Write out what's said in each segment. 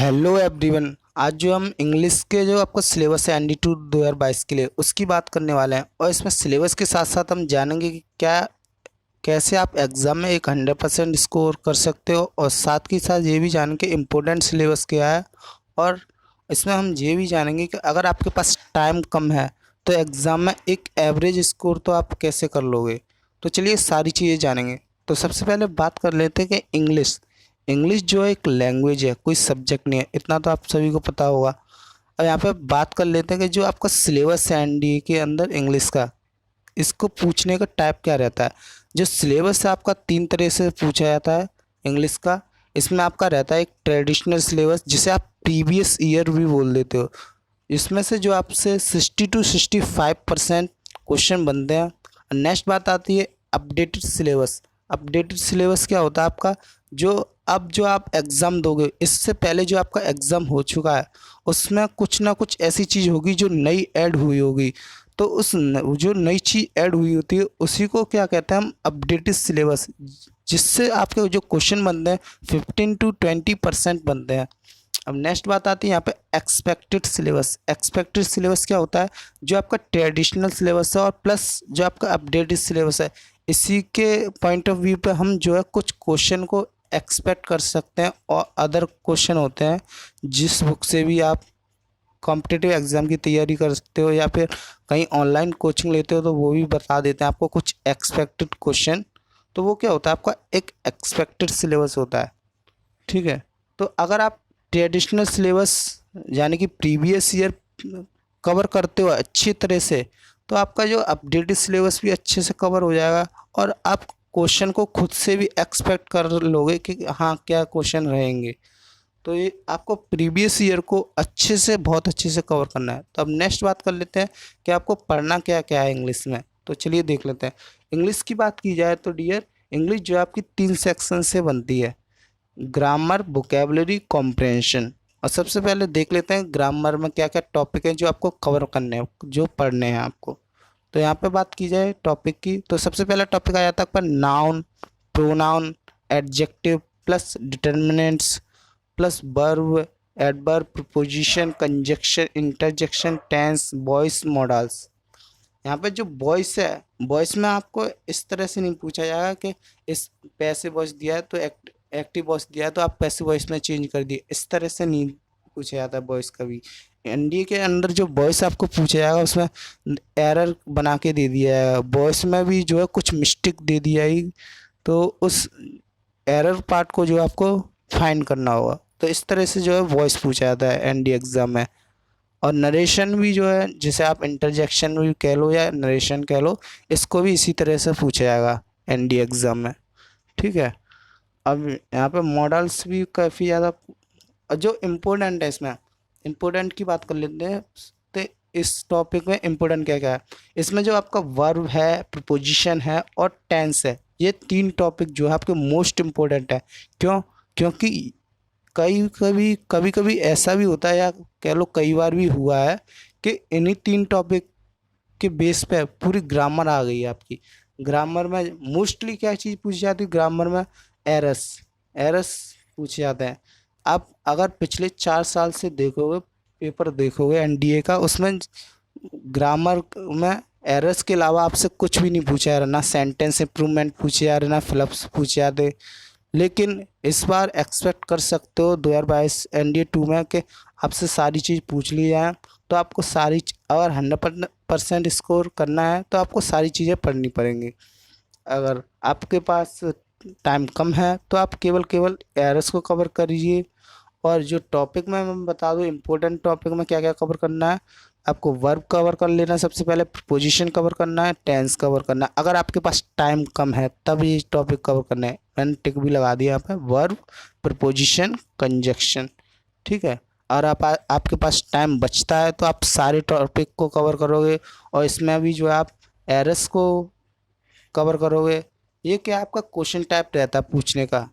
Hello everyone. आज जो हम इंग्लिश के जो आपका सिलेबस है एनडी 2 2022 के लिए उसकी बात करने वाले हैं। और इसमें सिलेबस के साथ साथ हम जानेंगे कि क्या कैसे आप एग्ज़ाम में एक 100% स्कोर कर सकते हो, और साथ ही साथ ये भी जानेंगे इम्पोर्टेंट सिलेबस क्या है। और इसमें हम ये भी जानेंगे कि अगर आपके पास टाइम कम है तो एग्ज़ाम में एक एवरेज स्कोर तो आप कैसे कर लोगे। तो चलिए सारी चीज़ें जानेंगे। तो सबसे पहले बात कर लेते हैं कि इंग्लिश इंग्लिश जो है एक लैंग्वेज है, कोई सब्जेक्ट नहीं है, इतना तो आप सभी को पता होगा। और यहाँ पे बात कर लेते हैं कि जो आपका सिलेबस है एनडीए के अंदर इंग्लिश का, इसको पूछने का टाइप क्या रहता है। जो सिलेबस है आपका 3 तरह से पूछा जाता है इंग्लिश का। इसमें आपका रहता है एक ट्रेडिशनल सिलेबस, जिसे आप प्रीवियस ईयर भी बोल देते हो। इसमें से जो आपसे 60 to 65% क्वेश्चन बनते हैं। नेक्स्ट बात आती है अपडेटेड सिलेबस। अपडेटेड सिलेबस क्या होता है आपका, जो अब जो आप एग्ज़ाम दोगे इससे पहले जो आपका एग्ज़ाम हो चुका है उसमें कुछ ना कुछ ऐसी चीज़ होगी जो नई ऐड हुई होगी। तो जो नई चीज़ ऐड हुई होती है उसी को क्या कहते हैं हम, अपडेटेड सिलेबस। जिससे आपके जो क्वेश्चन बनते हैं 15 to 20% बनते हैं। अब नेक्स्ट बात आती है यहाँ पे एक्सपेक्टेड सिलेबस। एक्सपेक्टेड सिलेबस क्या होता है, जो आपका ट्रेडिशनल सिलेबस है और प्लस जो आपका अपडेटेड सिलेबस है, इसी के पॉइंट ऑफ व्यू पे हम जो है कुछ क्वेश्चन को एक्सपेक्ट कर सकते हैं। और अदर क्वेश्चन होते हैं जिस बुक से भी आप कॉम्पिटिटिव एग्ज़ाम की तैयारी करते हो या फिर कहीं ऑनलाइन कोचिंग लेते हो तो वो भी बता देते हैं आपको कुछ एक्सपेक्टेड क्वेश्चन। तो वो क्या होता है, आपका एक एक्सपेक्टेड सिलेबस होता है। ठीक है। तो अगर आप ट्रेडिशनल सिलेबस यानी कि प्रीवियस ईयर कवर करते हो अच्छी तरह से, तो आपका जो अपडेटेड सिलेबस भी अच्छे से कवर हो जाएगा। और आप क्वेश्चन को खुद से भी एक्सपेक्ट कर लोगे कि हाँ क्या क्वेश्चन रहेंगे। तो ये आपको प्रीवियस ईयर को अच्छे से बहुत अच्छे से कवर करना है। तो अब नेक्स्ट बात कर लेते हैं कि आपको पढ़ना क्या क्या है इंग्लिश में। तो चलिए देख लेते हैं। इंग्लिश की बात की जाए तो डियर, इंग्लिश जो है आपकी 3 सेक्शन से बनती है: ग्रामर, वोकेबलरी, कॉम्प्रहेंशन। और सबसे पहले देख लेते हैं ग्रामर में क्या क्या टॉपिक हैं जो आपको कवर करने हैं, जो पढ़ने हैं आपको। तो यहाँ पे बात की जाए टॉपिक की, तो सबसे पहला टॉपिक आ जाता है आपका noun, pronoun, adjective plus determinants plus verb, adverb, preposition, conjunction, interjection, tense, voice modals. यहाँ पे जो वॉइस है, वॉइस में आपको इस तरह से नहीं पूछा जाएगा कि इस पैसिव वॉइस दिया है तो एक्टिव वॉइस दिया है तो आप पैसिव वॉइस में चेंज कर दिए, इस तरह से नहीं पूछा जाता वॉइस कभी। एनडीए के अंदर जो वॉइस आपको पूछा जाएगा उसमें एरर बना के दे दिया है, वॉइस में भी जो है कुछ मिस्टेक दे दिया है, तो उस एरर पार्ट को जो आपको फाइंड करना होगा। तो इस तरह से जो है वॉइस पूछा जाता है एनडीए एग्ज़ाम में। और नरेशन भी जो है, जिसे आप इंटरजेक्शन भी कह लो या नरेशन कह लो, इसको भी इसी तरह से पूछा जाएगा एनडीए एग्ज़ाम में। ठीक है। अब यहाँ पे मॉडल्स भी काफ़ी ज़्यादा, और जो इम्पोर्टेंट है इसमें, इम्पोर्टेंट की बात कर लेते हैं। तो इस टॉपिक में इम्पोर्टेंट क्या क्या है, इसमें जो आपका वर्ब है, प्रीपोजिशन है और टेंस है, ये 3 टॉपिक जो है आपके मोस्ट इम्पोर्टेंट है। क्यों? क्योंकि कभी कभी ऐसा भी होता है, या कह लो कई बार भी हुआ है, कि इन्हीं 3 टॉपिक के बेस पे पूरी ग्रामर आ गई है आपकी। ग्रामर में मोस्टली क्या चीज़ पूछी जाती है ग्रामर में, एरस। एरस पूछे जाते हैं। आप अगर पिछले 4 साल से देखोगे, पेपर देखोगे एनडीए का, उसमें ग्रामर में एरर्स के अलावा आपसे कुछ भी नहीं पूछा जा रहा, ना सेंटेंस इंप्रूवमेंट पूछे जा रहे, ना फ्लप्स पूछे जाते। लेकिन इस बार एक्सपेक्ट कर सकते हो 2022 एनडीए 2 में कि आपसे सारी चीज़ पूछ ली जाए। तो आपको अगर 100% स्कोर करना है तो आपको सारी चीज़ें पढ़नी पड़ेंगी। अगर आपके पास टाइम कम है तो आप केवल केवल एरर्स को कवर करिए। और जो टॉपिक में मैं बता दूँ, इम्पोर्टेंट टॉपिक में क्या क्या कवर करना है, आपको वर्ब कवर कर लेना है, सबसे पहले प्रीपोजिशन कवर करना है, टेंस कवर करना है। अगर आपके पास टाइम कम है तब ये टॉपिक कवर करना है। मैंने टिक भी लगा दिया यहाँ पे, वर्ब, प्रीपोजिशन, कंजक्शन। ठीक है। और आपके पास टाइम बचता है तो आप सारे टॉपिक को कवर करोगे, और इसमें भी जो है आप एरर्स को कवर करोगे। ये क्या आपका क्वेश्चन टाइप रहता है पूछने का।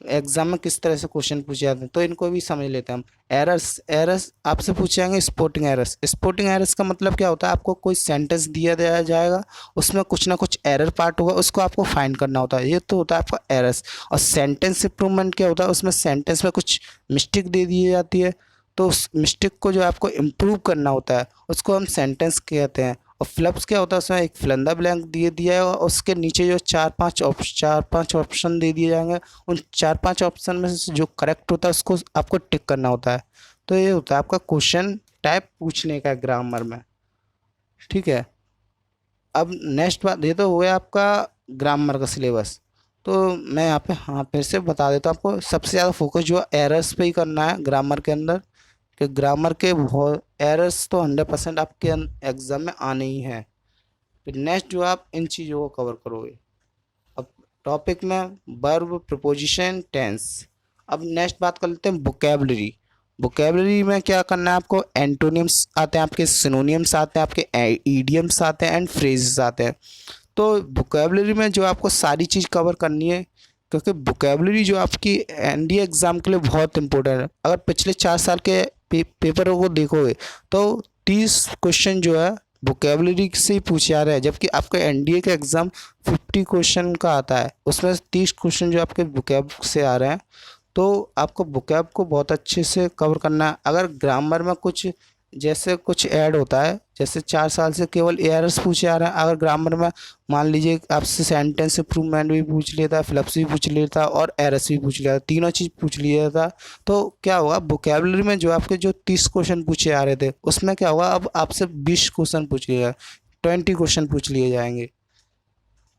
एग्जाम में किस तरह से क्वेश्चन पूछे जाते हैं, तो इनको भी समझ लेते हैं हम। एरर्स, एरर्स आपसे पूछे जाएंगे स्पोर्टिंग एरर्स। स्पोर्टिंग एरर्स का मतलब क्या होता है, आपको कोई सेंटेंस दिया जाएगा, उसमें कुछ ना कुछ एरर पार्ट होगा, उसको आपको फाइंड करना होता है, ये तो होता है आपका एरर्स। और सेंटेंस इंप्रूवमेंट क्या होता है, उसमें सेंटेंस में कुछ मिस्टेक दे दी जाती है, तो उस मिस्टेक को जो आपको इम्प्रूव करना होता है उसको हम सेंटेंस कहते हैं। और फ्लप्स क्या होता है, उसमें एक फिलंदा ब्लैंक दिए दिया है और उसके नीचे जो चार पांच ऑप्शन दे दिए जाएंगे, उन चार पांच ऑप्शन में से जो करेक्ट होता है उसको आपको टिक करना होता है। तो ये होता है आपका क्वेश्चन टाइप पूछने का ग्रामर में। ठीक है, अब नेक्स्ट बात, ये तो हो गया आपका ग्रामर का सिलेबस। तो मैं यहाँ पे हाँ फिर से बता देता हूँ आपको, सबसे ज़्यादा फोकस जो एरर्स पे ही करना है ग्रामर के अंदर, कि ग्रामर के बहुत एरर्स तो 100% आपके एग्जाम में आने ही हैं। फिर नेक्स्ट जो आप इन चीज़ों को कवर करोगे। अब टॉपिक में वर्ब, प्रीपोजिशन, टेंस। अब नेक्स्ट बात कर लेते हैं वोकेबलरी। वोकेबलरी में क्या करना है आपको, एंटोनिम्स आते हैं आपके, सिनोनिम्स आते हैं आपके, ईडियम्स आते हैं एंड फ्रेजेस आते हैं। तो वोकेबलरी में जो आपको सारी चीज़ कवर करनी है, क्योंकि वोकेबलरी जो आपकी एनडीए एग्ज़ाम के लिए बहुत इंपॉर्टेंट है। अगर पिछले 4 साल के पेपरों को देखोगे तो 30 क्वेश्चन जो है वोकेबलरी से ही पूछे जा रहे हैं, जबकि आपका एनडीए का एग्ज़ाम 50 क्वेश्चन का आता है, उसमें से 30 क्वेश्चन जो आपके वोकेब से आ रहे हैं। तो आपको वोकैब को बहुत अच्छे से कवर करना है। अगर ग्रामर में कुछ जैसे कुछ ऐड होता है, जैसे 4 साल से केवल एरर्स पूछे आ रहे हैं, अगर ग्रामर में मान लीजिए आपसे सेंटेंस इंप्रूवमेंट भी पूछ लेता है, फ्लप्स भी पूछ लेता और एरर्स भी पूछ लेता, तीनों चीज़ पूछ लिया था, तो क्या होगा, वोकेबलरी में जो आपके जो 30 क्वेश्चन पूछे आ रहे थे उसमें क्या होगा, अब आपसे 20 क्वेश्चन पूछ लिया, 20 क्वेश्चन पूछ लिए जाएंगे,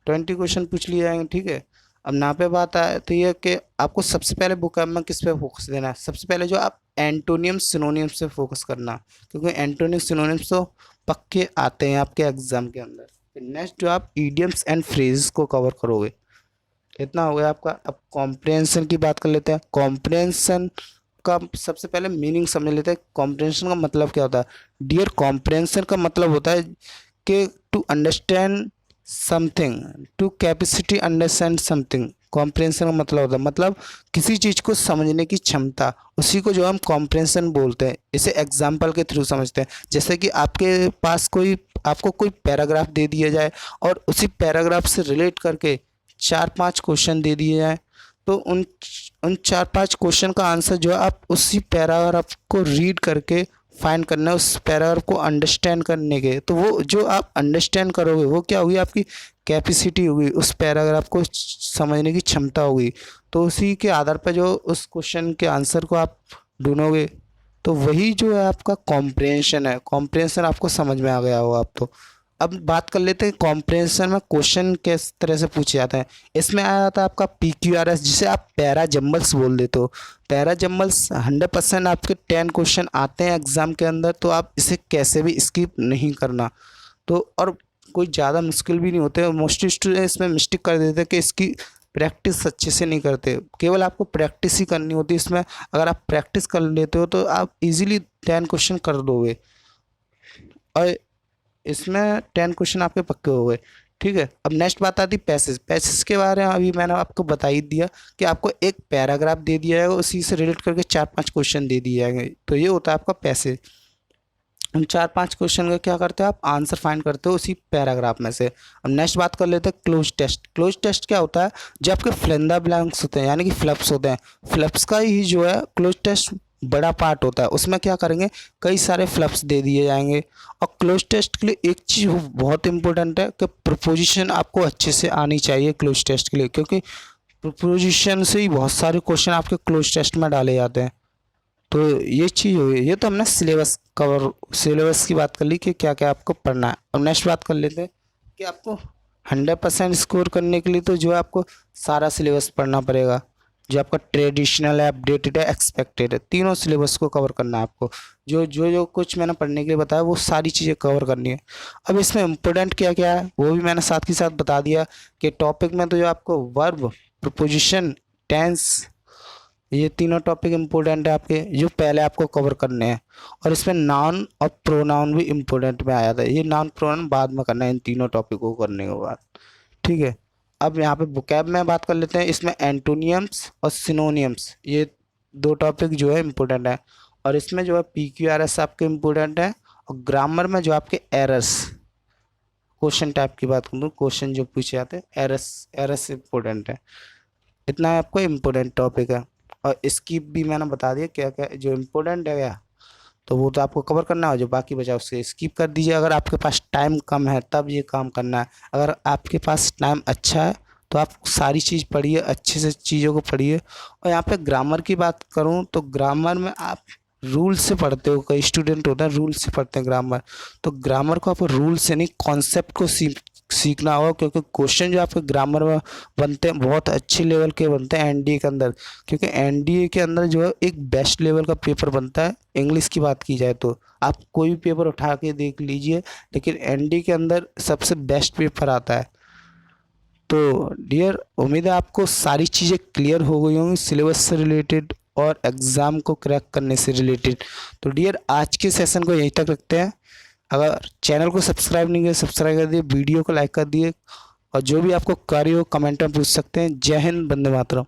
20 क्वेश्चन पूछ लिए जाएंगे। ठीक है, अब यहाँ पे बात आती है कि आपको सबसे पहले बुक में किस पे फोकस देना है। सबसे पहले जो आप एंटोनियम्स सिनोनियम्स से फोकस करना, क्योंकि एंटोनियम्स सिनोनियम्स तो पक्के आते हैं आपके एग्जाम के अंदर। फिर नेक्स्ट जो आप ईडियम्स एंड फ्रेजेस को कवर करोगे। इतना हो गया आपका। अब कॉम्प्रिहेंशन की बात कर लेते हैं। कॉम्प्रिहेंशन का सबसे पहले मीनिंग समझ लेते हैं। कॉम्प्रिहेंशन का मतलब क्या होता है। डियर, कॉम्प्रिहेंशन का मतलब होता है कि to understand something, to capacity understand something. Comprehension का मतलब होता है, मतलब किसी चीज़ को समझने की क्षमता, उसी को जो हम कॉम्प्रिहेंशन बोलते हैं। इसे एग्जाम्पल के थ्रू समझते हैं। जैसे कि आपके पास कोई, आपको कोई पैराग्राफ दे दिया जाए और उसी पैराग्राफ से रिलेट करके 4-5 क्वेश्चन दे दिए जाए, तो उन 4-5 क्वेश्चन का आंसर जो है आप उसी पैराग्राफ को रीड करके फाइंड करना है, उस पैराग्राफ को अंडरस्टैंड करने के। तो वो जो आप अंडरस्टैंड करोगे वो क्या होगी, आपकी कैपेसिटी होगी, उस पैराग्राफ को समझने की क्षमता होगी। तो उसी के आधार पर जो उस क्वेश्चन के आंसर को आप ढूंढोगे, तो वही जो है आपका कॉम्प्रिहेंशन है। कॉम्प्रिहेंशन आपको समझ में आ गया होगा अब तो। अब बात कर लेते हैं कॉम्प्रिहेंशन में क्वेश्चन किस तरह से पूछे जाते हैं। इसमें आया था आपका PQRS, जिसे आप पैरा जम्बल्स बोल देते हो। पैरा जम्बल्स 100% आपके 10 क्वेश्चन आते हैं एग्जाम के अंदर, तो आप इसे कैसे भी स्किप नहीं करना। तो और कोई ज़्यादा मुश्किल भी नहीं होते, मोस्टली स्टूडेंट इसमें मिस्टेक कर देते हैं कि इसकी प्रैक्टिस अच्छे से नहीं करते। केवल आपको प्रैक्टिस ही करनी होती है इसमें। अगर आप प्रैक्टिस कर लेते हो तो आप इजीली 10 क्वेश्चन कर दोगे, और इसमें 10 क्वेश्चन आपके पक्के हो गए। ठीक है, अब नेक्स्ट बात आती है पैसेज। पैसेज के बारे में अभी मैंने आपको बता ही दिया कि आपको एक पैराग्राफ दे दिया जाएगा, उसी से रिलेट करके 4-5 क्वेश्चन दे दिए जाएंगे, तो ये होता है आपका पैसेज। उन 4-5 क्वेश्चन का क्या करते हो, आप आंसर फाइंड करते हो उसी पैराग्राफ में से। अब नेक्स्ट बात कर लेते हैं क्लोज टेस्ट। क्लोज टेस्ट क्या होता है, जो आपके फिलंदा ब्लैंक्स होते हैं यानी कि फ्लप्स होते हैं, फ्लप्स का ही जो है क्लोज टेस्ट बड़ा पार्ट होता है। उसमें क्या करेंगे, कई सारे फ्लप्स दे दिए जाएंगे। और क्लोज टेस्ट के लिए एक चीज़ बहुत इंपॉर्टेंट है कि प्रोपोजिशन आपको अच्छे से आनी चाहिए क्लोज टेस्ट के लिए, क्योंकि प्रोपोजिशन से ही बहुत सारे क्वेश्चन आपके क्लोज टेस्ट में डाले जाते हैं। तो ये चीज़ हुई। ये तो हमने सिलेबस की बात कर ली कि क्या क्या आपको पढ़ना है। अब नेक्स्ट बात कर लेते हैं कि आपको 100% स्कोर करने के लिए तो जो है आपको सारा सिलेबस पढ़ना पड़ेगा। जो आपका ट्रेडिशनल है, अपडेटेड है, एक्सपेक्टेड है, तीनों सिलेबस को कवर करना है आपको। जो कुछ मैंने पढ़ने के लिए बताया वो सारी चीज़ें कवर करनी है। अब इसमें इम्पोर्टेंट क्या क्या है वो भी मैंने साथ के साथ बता दिया कि टॉपिक में तो जो आपको वर्ब, प्रपोजिशन, टेंस, ये तीनों टॉपिक इम्पोर्टेंट है आपके, जो पहले आपको कवर करने हैं। और इसमें नाउन और प्रोनाउन भी इम्पोर्टेंट में आया था। ये नाउन प्रोनाउन बाद में करना है इन तीनों टॉपिक को करने के बाद। ठीक है, अब यहाँ पे वोकैब में बात कर लेते हैं। इसमें एंटोनियम्स और सिनोनियम्स, ये दो टॉपिक जो है इम्पोर्टेंट है। और इसमें जो है PQRS आपके इम्पोर्टेंट है। और ग्रामर में जो आपके एरर्स, क्वेश्चन टाइप की बात करूँ, क्वेश्चन जो पूछे जाते हैं, एरर्स, एरर्स इम्पोर्टेंट है। इतना आपको इम्पोर्टेंट टॉपिक है। और स्किप भी मैंने बता दिया क्या क्या जो इम्पोर्टेंट है क्या, तो वो तो आपको कवर करना है। जो बाकी बचा उससे स्किप कर दीजिए। अगर आपके पास टाइम कम है तब ये काम करना है। अगर आपके पास टाइम अच्छा है तो आप सारी चीज़ पढ़िए, अच्छे से चीज़ों को पढ़िए। और यहाँ पे ग्रामर की बात करूँ तो ग्रामर में आप रूल से पढ़ते हो, कई स्टूडेंट होता है रूल से पढ़ते हैं ग्रामर, तो ग्रामर को आप रूल से नहीं कॉन्सेप्ट को सीखना होगा। क्योंकि क्वेश्चन जो आपके ग्रामर में बनते हैं बहुत अच्छे लेवल के बनते हैं एनडीए के अंदर। क्योंकि एनडीए के अंदर जो है एक बेस्ट लेवल का पेपर बनता है। इंग्लिश की बात की जाए तो आप कोई भी पेपर उठा के देख लीजिए, लेकिन एनडीए के अंदर सबसे बेस्ट पेपर आता है। तो डियर, उम्मीद है आपको सारी चीज़ें क्लियर हो गई होंगी सिलेबस से रिलेटेड और एग्ज़ाम को क्रैक करने से रिलेटेड। तो डियर, आज के सेशन को यहीं तक रखते हैं। अगर चैनल को सब्सक्राइब नहीं किया, सब्सक्राइब कर दिए, वीडियो को लाइक कर दिए, और जो भी आपको कार्य हो कमेंट में पूछ सकते हैं। जय हिंद, वंदे मातरम।